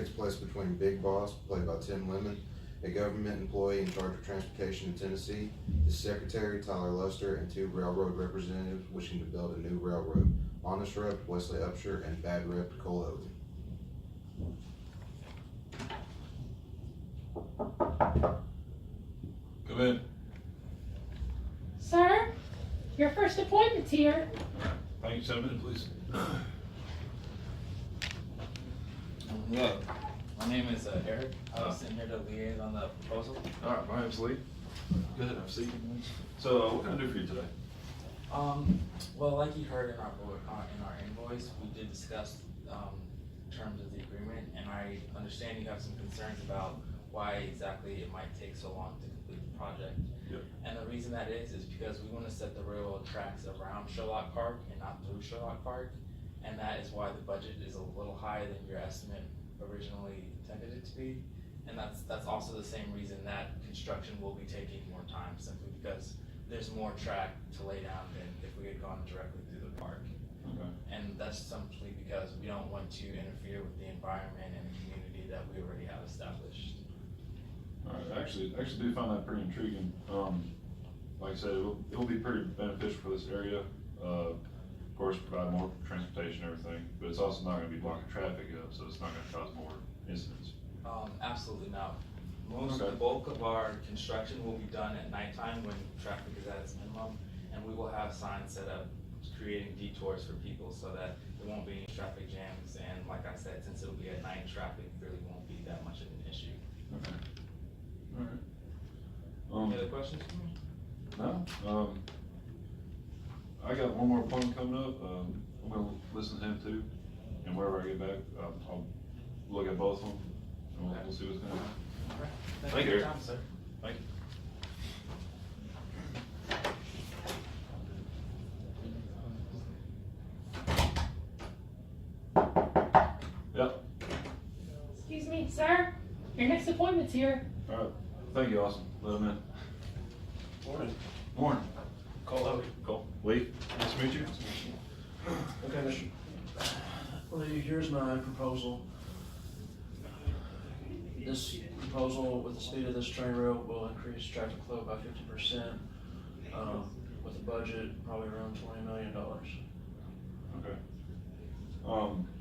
takes place between Big Boss, played by Tim Lemon, a government employee in charge of transportation in Tennessee, his secretary, Tyler Luster, and 2 railroad representatives wishing to build a new railroad, Honest Rep, Wesley Upshur, and Bad Rep, Cole Owen. Come in. Sir, your first appointment's here. Thank you, 7 minutes, please. Hello, my name is Eric. I was sitting here to liaise on the proposal. All right, my name's Lee. Good, have a seat. So, what can I do for you today? Well, like you heard in our invoice, we did discuss terms of the agreement, and I understand you have some concerns about why exactly it might take so long to complete the project. Yep. And the reason that is because we want to set the railroad tracks around Sherlock Park and not through Sherlock Park, and that is why the budget is a little higher than your estimate originally intended it to be. And that's also the same reason that construction will be taking more time, simply because there's more track to lay down than if we had gone directly through the park. Okay. And that's simply because we don't want to interfere with the environment and the community that we already have established. All right, I actually do find that pretty intriguing. Like I said, it'll be pretty beneficial for this area. Of course, provide more transportation and everything, but it's also not gonna be blocking traffic up, so it's not gonna cause more incidents. Absolutely not. The Okay. bulk of our construction will be done at nighttime when traffic is at its minimum, and we will have signs set up creating detours for people so that there won't be any traffic jams. And like I said, since it'll be at night, traffic really won't be that much of an issue. Okay. All right. Any other questions for me? No. I got one more appointment coming up. I'm gonna listen to him too, and wherever I get back, I'll look at both of them, and we'll see what's gonna happen. All right. Thank Thank you you. for your time, sir. Thank you. Yep. Excuse me, sir, your next appointment's here. All right. Thank you, Austin. Let him in. Morning. Morning. Cole. Cole. Lee. Nice to meet you. Okay, Mr. Lee, here's my proposal. This proposal, with the speed of this train route, will increase traffic flow by 50%, with a budget probably around $20 million. Okay.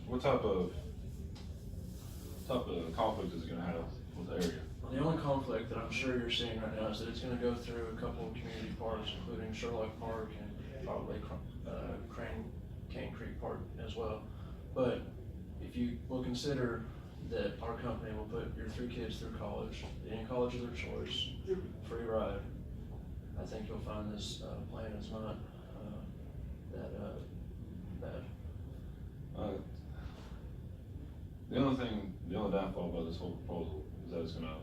What type of conflict is it gonna have with the area? The only conflict that I'm sure you're seeing right now is that it's gonna go through a couple of community parks, including Sherlock Park and probably Cane Creek Park as well. But if you will consider that our company will put your 3 kids through college, any college of their choice, free ride, I think you'll find this plan is not that bad. The only downfall about this whole proposal is that it's gonna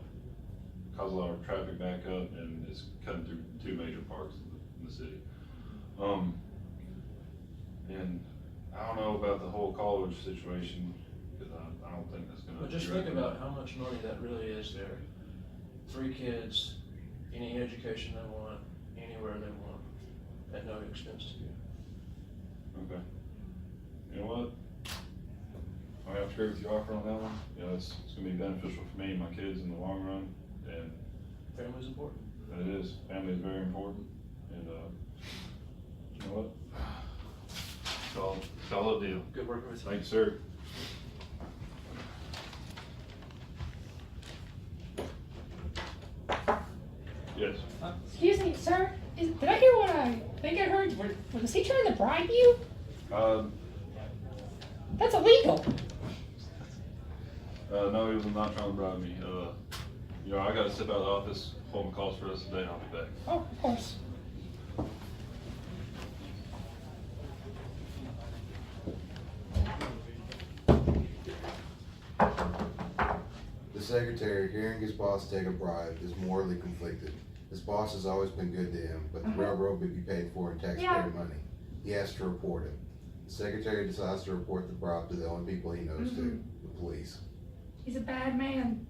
cause a lot of traffic backup, and it's cutting through 2 major parks in the city. And I don't know about the whole college situation, because I don't think that's gonna. But just think about how much money that really is there. 3 kids, any education they want, anywhere they want, at no expense to you. Okay. You know what? I have to agree with your offer on that one. You know, it's gonna be beneficial for me and my kids in the long run, and Family's important. it is. Family is very important, and you know what? It's all a deal. Good working with you. Thanks, sir. Yes. Excuse me, sir, did I hear what I think I heard? Was he trying to bribe you? That's illegal. No, he was not trying to bribe me. You know, I gotta step out of the office, hold my calls for the rest of the day, and I'll be back. Oh, of course. The secretary, hearing his boss take a bribe, is morally conflicted. His boss has always been good to him, but the railroad would be paid for in taxpayer money. He has to report it. The secretary decides to report the bribe to the only people he knows to, the police. He's a bad man.